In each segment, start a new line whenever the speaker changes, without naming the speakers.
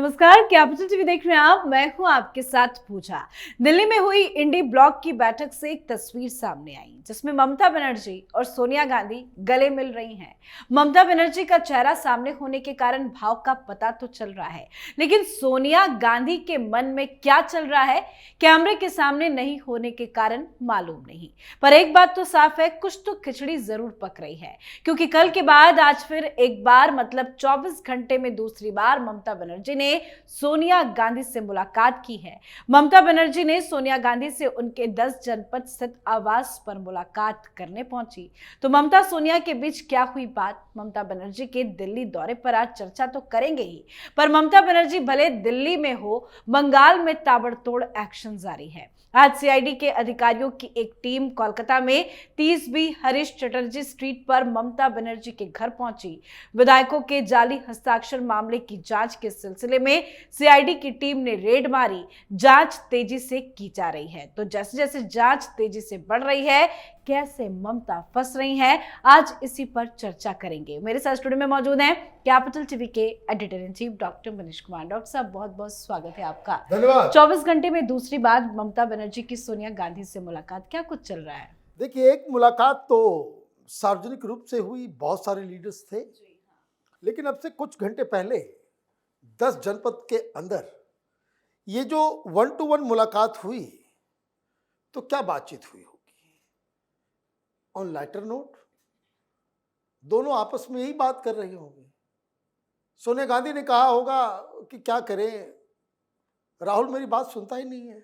नमस्कार, capital TV देख रहे हैं आप। मैं हूं आपके साथ पूजा। दिल्ली में हुई इंडी ब्लॉक की बैठक से एक तस्वीर सामने आई जिसमें ममता बनर्जी और सोनिया गांधी गले मिल रही हैं। ममता बनर्जी का चेहरा सामने होने के कारण भाव का पता तो चल रहा है, लेकिन सोनिया गांधी के मन में क्या चल रहा है कैमरे के सामने नहीं होने के कारण मालूम नहीं। पर एक बात तो साफ है, कुछ तो खिचड़ी जरूर पक रही है, क्योंकि कल के बाद आज फिर एक बार मतलब 24 घंटे में दूसरी बार ममता बनर्जी ने सोनिया गांधी से मुलाकात की है। ममता बनर्जी ने सोनिया गांधी से उनके 10 जनपद स्थित आवास पर मुलाकात करने पहुंची। तो ममता सोनिया के बीच क्या हुई बात, ममता बनर्जी के दिल्ली दौरे पर आज चर्चा तो करेंगे ही, पर ममता बनर्जी भले दिल्ली में हो, बंगाल में ताबड़तोड़ एक्शन जारी है। आज सीआईडी के अधिकारियों की एक टीम कोलकाता में 30B हरीश चटर्जी स्ट्रीट पर ममता बनर्जी के घर पहुंची। विधायकों के जाली हस्ताक्षर मामले की जांच के सिलसिले में सीआईडी की टीम ने रेड मारी। जांच तेजी से की जा रही है। तो जैसे जैसे जांच तेजी से बढ़ रही है, कैसे ममता फंस रही हैं, आज इसी पर चर्चा करेंगे। मेरे साथ स्टूडियो में मौजूद हैं कैपिटल टीवी के editor in chief doctor Manish Kumar. Doctor साहब, बहुत बहुत स्वागत है आपका।
धन्यवाद।
24 घंटे में दूसरी बार ममता बनर्जी की सोनिया गांधी से मुलाकात, क्या कुछ चल रहा है?
देखिए, एक मुलाकात तो सार्वजनिक रूप से हुई, बहुत सारे लीडर्स थे, लेकिन अब से कुछ घंटे पहले 10 जनपद के अंदर ये जो 1 to 1 मुलाकात हुई, तो क्या बातचीत हुई होगी? ऑन लाइटर नोट दोनों आपस में यही बात कर रहे होंगे। सोनिया गांधी ने कहा होगा कि क्या करें, राहुल मेरी बात सुनता ही नहीं है।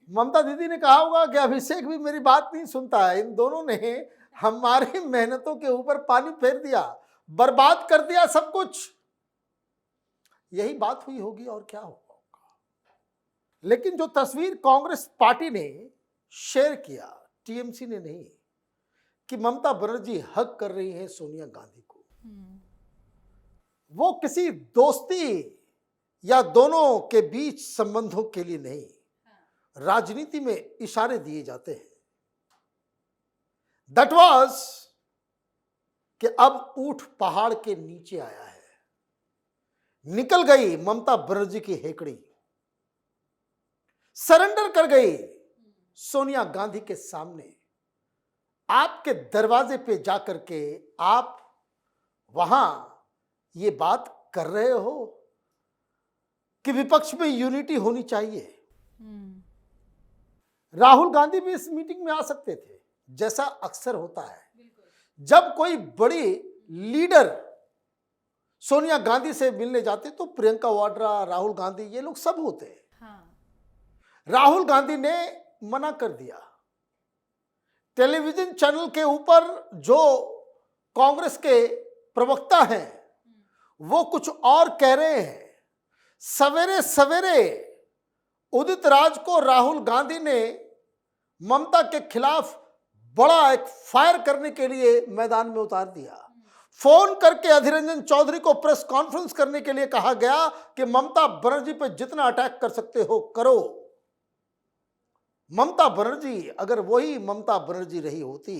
ममता दीदी ने कहा होगा कि अभिषेक भी मेरी बात नहीं सुनता है। इन दोनों ने हमारी मेहनतों के ऊपर पानी फेर दिया, बर्बाद कर दिया सब कुछ। यही बात हुई होगी और क्या होगा। लेकिन जो तस्वीर कांग्रेस पार्टी ने शेयर किया, टीएमसी ने नहीं, कि ममता बनर्जी हक कर रही है सोनिया गांधी को, वो किसी दोस्ती या दोनों के बीच संबंधों के लिए नहीं, राजनीति में इशारे दिए जाते हैं। दैट वाज कि अब ऊंट पहाड़ के नीचे आया है, निकल गई ममता बनर्जी की हेकड़ी, सरेंडर कर गई सोनिया गांधी के सामने। आपके दरवाजे पे जाकर के आप वहां ये बात कर रहे हो कि विपक्ष में यूनिटी होनी चाहिए। राहुल गांधी भी इस मीटिंग में आ सकते थे, जैसा अक्सर होता है जब कोई बड़ी लीडर सोनिया गांधी से मिलने जाते तो प्रियंका वाड्रा, राहुल गांधी, ये लोग सब होते हैं। राहुल गांधी ने मना कर दिया। टेलीविजन चैनल के ऊपर जो कांग्रेस के प्रवक्ता हैं वो कुछ और कह रहे हैं। सवेरे सवेरे उदित राज को राहुल गांधी ने ममता के खिलाफ बड़ा एक फायर करने के लिए मैदान में उतार दिया। फोन करके अधीर रंजन चौधरी को प्रेस कॉन्फ्रेंस करने के लिए कहा गया कि ममता बनर्जी पर जितना अटैक कर सकते हो करो। ममता बनर्जी अगर वही ममता बनर्जी रही होती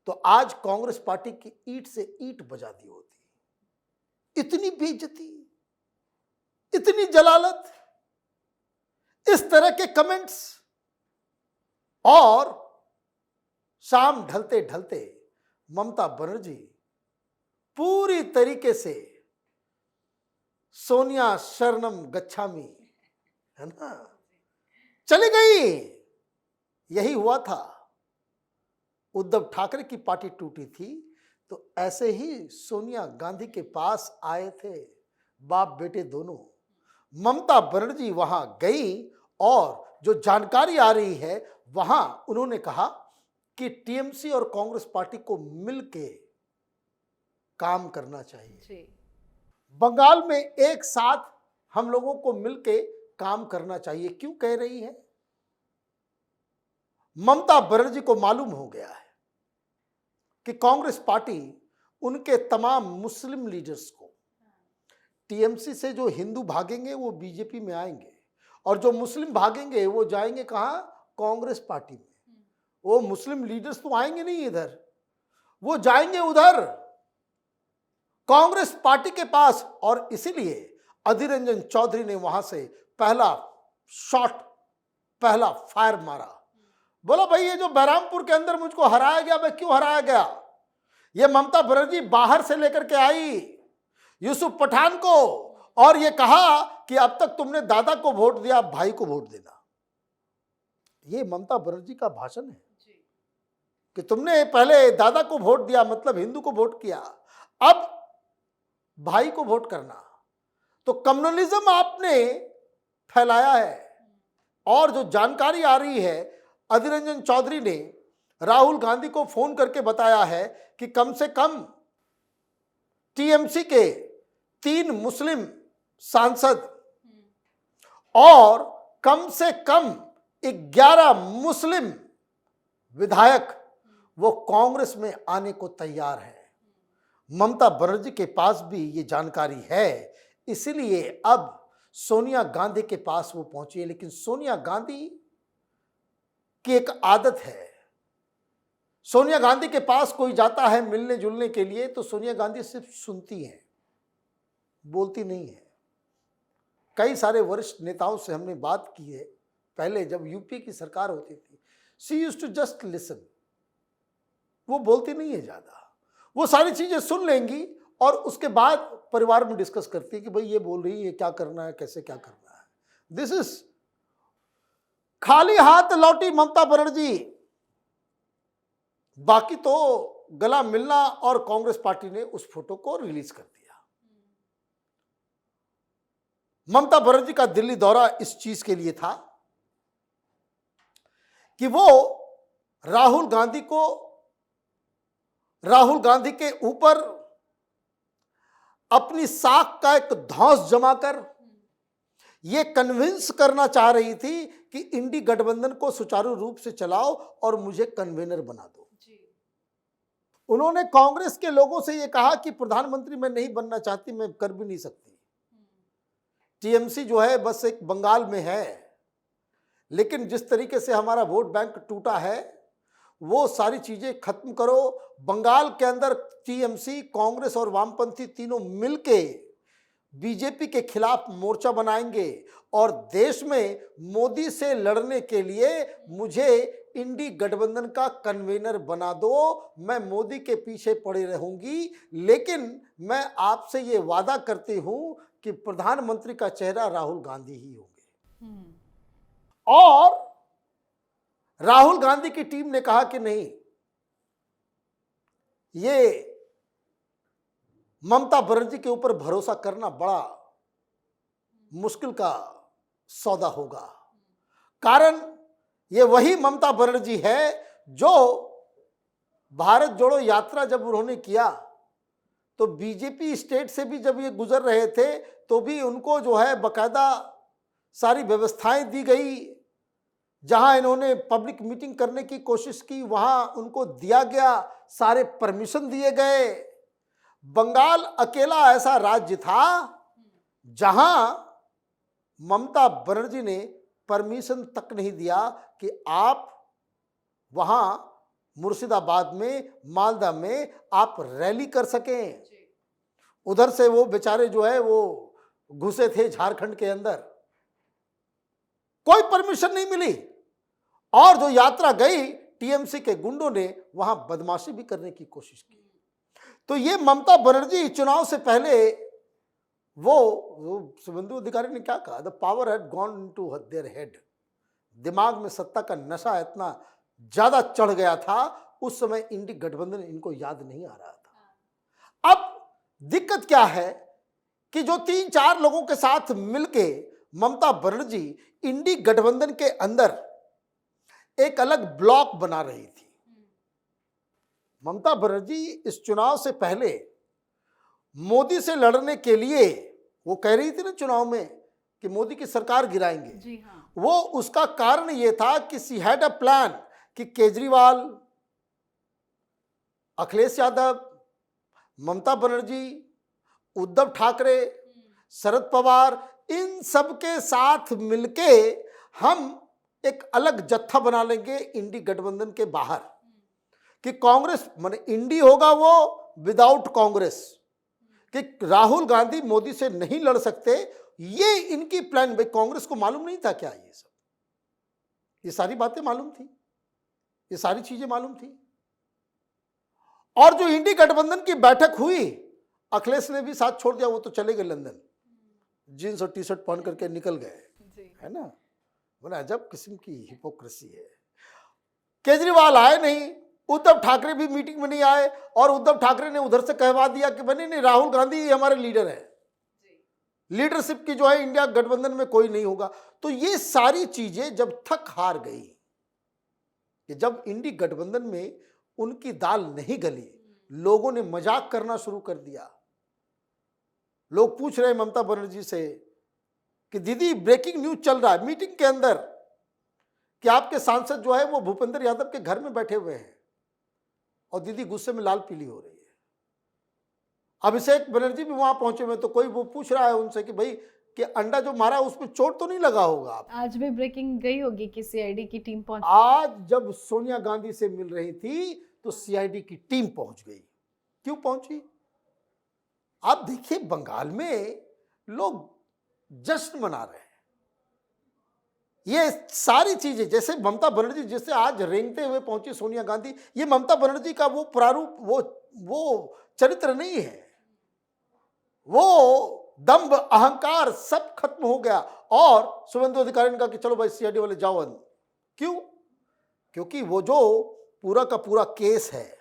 तो आज कांग्रेस पार्टी की ईंट से ईंट बजा दी होती। इतनी बेइज्जती, इतनी जलालत, इस तरह के कमेंट्स, और शाम ढलते ढलते ममता बनर्जी पूरी तरीके से सोनिया शरणम गच्छामी, है ना, चली गई। यही हुआ था। उद्धव ठाकरे की पार्टी टूटी थी तो ऐसे ही सोनिया गांधी के पास आए थे बाप बेटे दोनों। ममता बनर्जी वहां गई और जो जानकारी आ रही है वहां उन्होंने कहा कि टीएमसी और कांग्रेस पार्टी को मिलके काम करना चाहिए। बंगाल में एक साथ हम लोगों को मिलके काम करना चाहिए। क्यों कह रही है? ममता बनर्जी को मालूम हो गया है कि कांग्रेस पार्टी उनके तमाम मुस्लिम लीडर्स को, टीएमसी से जो हिंदू भागेंगे वो बीजेपी में आएंगे और जो मुस्लिम भागेंगे वो जाएंगे कहां? कांग्रेस पार्टी में। वो मुस्लिम लीडर्स तो आएंगे नहीं इधर, वो जाएंगे उधर। कांग्रेस पार्टी के पास, और इसीलिए अधीर रंजन चौधरी ने वहां से पहला शॉट, पहला फायर मारा। बोला भाई ये जो बहरामपुर के अंदर मुझको हराया गया, मैं क्यों हराया गया? ये ममता बनर्जी बाहर से लेकर के आई यूसुफ पठान को, और ये कहा कि अब तक तुमने दादा को वोट दिया, अब भाई को वोट देना। ये ममता बनर्जी का भाषण है कि तुमने पहले दादा को वोट दिया, मतलब हिंदू को वोट किया, अब भाई को वोट करना। तो कम्युनलिज्म आपने फैलाया है। और जो जानकारी आ रही है, अधीर रंजन चौधरी ने राहुल गांधी को फोन करके बताया है कि कम से कम टीएमसी के 3 मुस्लिम सांसद और कम से कम 11 मुस्लिम विधायक वो कांग्रेस में आने को तैयार है। ममता बनर्जी के पास भी ये जानकारी है, इसलिए अब सोनिया गांधी के पास वो पहुंची है। लेकिन सोनिया गांधी की एक आदत है, सोनिया गांधी के पास कोई जाता है मिलने जुलने के लिए तो सोनिया गांधी सिर्फ सुनती हैं, बोलती नहीं है। कई सारे वरिष्ठ नेताओं से हमने बात की है, पहले जब यूपी की सरकार होती थी, she used to just listen. वो बोलती नहीं है ज्यादा, वो सारी चीजें सुन लेंगी और उसके बाद परिवार में डिस्कस करती है कि भाई ये बोल रही है, क्या करना है, कैसे क्या करना है। दिस इज खाली हाथ लौटी ममता बनर्जी। बाकी तो गला मिलना, और कांग्रेस पार्टी ने उस फोटो को रिलीज कर दिया। ममता बनर्जी का दिल्ली दौरा इस चीज के लिए था कि वो राहुल गांधी के ऊपर अपनी साख का एक धौंस जमाकर ये कन्विंस करना चाह रही थी कि इंडी गठबंधन को सुचारू रूप से चलाओ और मुझे कन्वेनर बना दो। उन्होंने कांग्रेस के लोगों से ये कहा कि प्रधानमंत्री मैं नहीं बनना चाहती, मैं कर भी नहीं सकती। टीएमसी जो है बस एक बंगाल में है, लेकिन जिस तरीके से हमारा वोट बैंक टूटा है वो सारी चीजें खत्म करो। बंगाल के अंदर टीएमसी, कांग्रेस और वामपंथी तीनों मिलके बीजेपी के खिलाफ मोर्चा बनाएंगे और देश में मोदी से लड़ने के लिए मुझे इंडी गठबंधन का कन्वेनर बना दो। मैं मोदी के पीछे पड़ी रहूंगी, लेकिन मैं आपसे ये वादा करती हूं कि प्रधानमंत्री का चेहरा राहुल गांधी ही होंगे। और राहुल गांधी की टीम ने कहा कि नहीं, ये ममता बनर्जी के ऊपर भरोसा करना बड़ा मुश्किल का सौदा होगा। कारण ये वही ममता बनर्जी है जो भारत जोड़ो यात्रा जब उन्होंने किया तो बीजेपी स्टेट से भी जब ये गुजर रहे थे तो भी उनको जो है बकायदा सारी व्यवस्थाएं दी गई। जहां इन्होंने पब्लिक मीटिंग करने की कोशिश की वहां उनको दिया गया, सारे परमिशन दिए गए। बंगाल अकेला ऐसा राज्य था जहां ममता बनर्जी ने परमिशन तक नहीं दिया कि आप वहां मुर्शिदाबाद में, मालदा में आप रैली कर सकें। उधर से वो बेचारे जो है वो घुसे थे झारखंड के अंदर, कोई परमिशन नहीं मिली। और जो यात्रा गई टीएमसी के गुंडों ने वहां बदमाशी भी करने की कोशिश की। तो ये ममता बनर्जी चुनाव से पहले वो शुभेंदु अधिकारी ने क्या कहा, the power had gone into their head. दिमाग में सत्ता का नशा इतना ज्यादा चढ़ गया था, उस समय इंडी गठबंधन इनको याद नहीं आ रहा था। अब दिक्कत क्या है कि जो 3-4 लोगों के साथ मिलके ममता बनर्जी इंडी गठबंधन के अंदर एक अलग ब्लॉक बना रही थी। ममता बनर्जी इस चुनाव से पहले मोदी से लड़ने के लिए वो कह रही थी ना चुनाव में कि मोदी की सरकार गिराएंगे।
जी हाँ।
वो उसका कारण ये था कि सी हैड अ प्लान कि केजरीवाल, अखिलेश यादव, ममता बनर्जी, उद्धव ठाकरे, शरद पवार, इन सब के साथ मिलके हम एक अलग जत्था बना लेंगे इंडी गठबंधन के बाहर, कि कांग्रेस माने इंडी होगा वो विदाउट कांग्रेस, कि राहुल गांधी मोदी से नहीं लड़ सकते, ये इनकी प्लान। भाई कांग्रेस को मालूम नहीं था क्या ये सब? ये सारी बातें मालूम थी, ये सारी चीजें मालूम थी। और जो इंडी गठबंधन की बैठक हुई, अखिलेश ने भी साथ छोड़ दिया, वो तो चले गए लंदन, जींस और टी शर्ट पहन करके निकल गए, है ना। बोला अजब किस्म की हिपोक्रेसी है। केजरीवाल आए नहीं, उद्धव ठाकरे भी मीटिंग में नहीं आए, और उद्धव ठाकरे ने उधर से कहवा दिया कि बने नहीं, राहुल गांधी ही हमारे लीडर है, लीडरशिप की जो है इंडिया गठबंधन में कोई नहीं होगा। तो ये सारी चीजें जब थक हार गई, कि जब इंडी गठबंधन में उनकी दाल नहीं गली, लोगों ने मजाक करना शुरू कर दिया। लोग पूछ रहे ममता बनर्जी से कि दीदी ब्रेकिंग न्यूज चल रहा है मीटिंग के अंदर कि आपके सांसद जो है वो भूपेंद्र यादव के घर में बैठे हुए हैं, और दीदी गुस्से में लाल पीली हो रही है। अभिषेक बनर्जी भी वहां पहुंचे हुए, तो कोई वो पूछ रहा है उनसे कि भाई कि अंडा जो मारा उसमें चोट तो नहीं लगा होगा आप?
आज भी ब्रेकिंग गई होगी कि सीआईडी की टीम पहुंच।
आज जब सोनिया गांधी से मिल रही थी तो सीआईडी की टीम पहुंच गई। क्यों पहुंची? आप देखिए बंगाल में लोग जश्न मना रहे हैं। ये सारी चीजें, जैसे ममता बनर्जी जिससे आज रेंगते हुए पहुंची सोनिया गांधी, ये ममता बनर्जी का वो प्रारूप, वो चरित्र नहीं है। वो दंभ अहंकार सब खत्म हो गया, और शुभेंदु अधिकारी ने कहा कि चलो भाई सीआईडी वाले जाओ अंदर। क्यों? क्योंकि वो जो पूरा का पूरा केस है,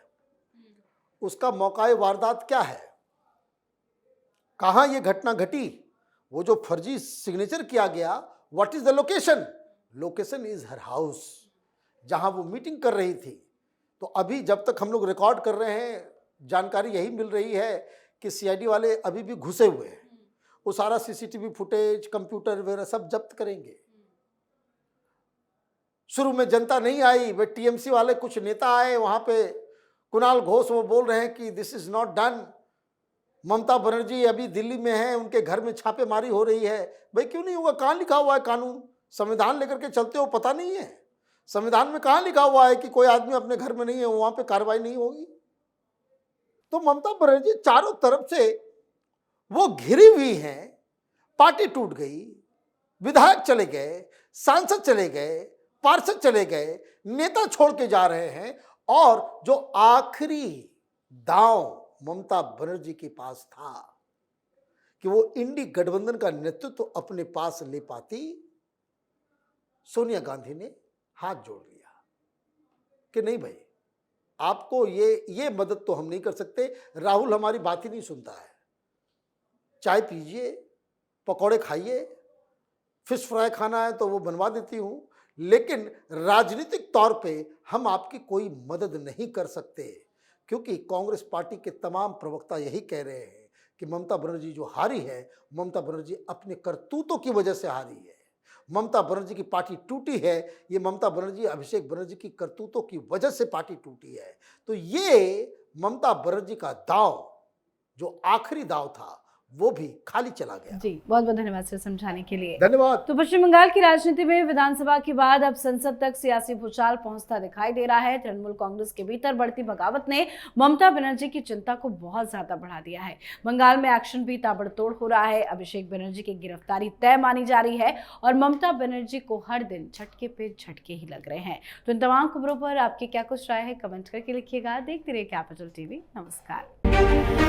उसका मौका वारदात क्या है, कहां ये घटना घटी, वो जो फर्जी सिग्नेचर किया गया, what is the location? Location is her house, जहां वो मीटिंग कर रही थी। तो अभी जब तक हम लोग रिकॉर्ड कर रहे हैं, जानकारी यही मिल रही है कि सीआईडी वाले अभी भी घुसे हुए हैं। वो सारा सीसीटीवी फुटेज, कंप्यूटर वगैरह सब जब्त करेंगे। शुरू में जनता नहीं आई, वे टीएमसी वाले कुछ नेता आए वहां पे, कुणाल घोष, वो बोल रहे हैं कि this is not done. Mamata Banerjee अभी दिल्ली में है, उनके घर में छापेमारी हो रही है। भाई क्यों नहीं होगा? कहां लिखा हुआ है कानून? संविधान लेकर के चलते हो, पता नहीं है संविधान में कहां लिखा हुआ है कि कोई आदमी अपने घर में नहीं है वहां पे कार्रवाई नहीं होगी? तो ममता बनर्जी चारों तरफ से वो घिरी हुई हैं। पार्टी टूट गई, विधायक चले गए, सांसद चले गए, पार्षद चले गए, नेता छोड़ के जा रहे हैं, और जो आखिरी दांव ममता बनर्जी के पास था कि वो इंडी गठबंधन का नेतृत्व तो अपने पास ले पाती, सोनिया गांधी ने हाथ जोड़ लिया कि नहीं भाई, आपको ये मदद तो हम नहीं कर सकते। राहुल हमारी बात ही नहीं सुनता है। चाय पीजिए, पकौड़े खाइए, फिश फ्राई खाना है तो वो बनवा देती हूं, लेकिन राजनीतिक तौर पे हम आपकी कोई मदद नहीं कर सकते, क्योंकि कांग्रेस पार्टी के तमाम प्रवक्ता यही कह रहे हैं कि ममता बनर्जी जो हारी है, ममता बनर्जी अपने करतूतों की वजह से हारी है। ममता बनर्जी की पार्टी टूटी है, ये ममता बनर्जी, अभिषेक बनर्जी की करतूतों की वजह से पार्टी टूटी है। तो ये ममता बनर्जी का दांव, जो आखिरी दांव था, वो भी खाली चला गया।
जी, बहुत बहुत धन्यवाद सर समझाने के लिए।
धन्यवाद।
तो पश्चिम बंगाल की राजनीति में विधानसभा के बाद अब संसद तक सियासी भूचाल पहुंचता दिखाई दे रहा है। तृणमूल कांग्रेस के भीतर बढ़ती बगावत ने ममता बनर्जी की चिंता को बहुत ज्यादा बढ़ा दिया है। बंगाल में एक्शन भी ताबड़तोड़ हो रहा है। अभिषेक बनर्जी की गिरफ्तारी तय मानी जा रही है, और ममता बनर्जी को हर दिन झटके पे झटके ही लग रहे हैं। तो इन तमाम खबरों पर आपकी क्या कुछ राय है, कमेंट करके लिखिएगा। देखते रहिए कैपिटल टीवी। नमस्कार।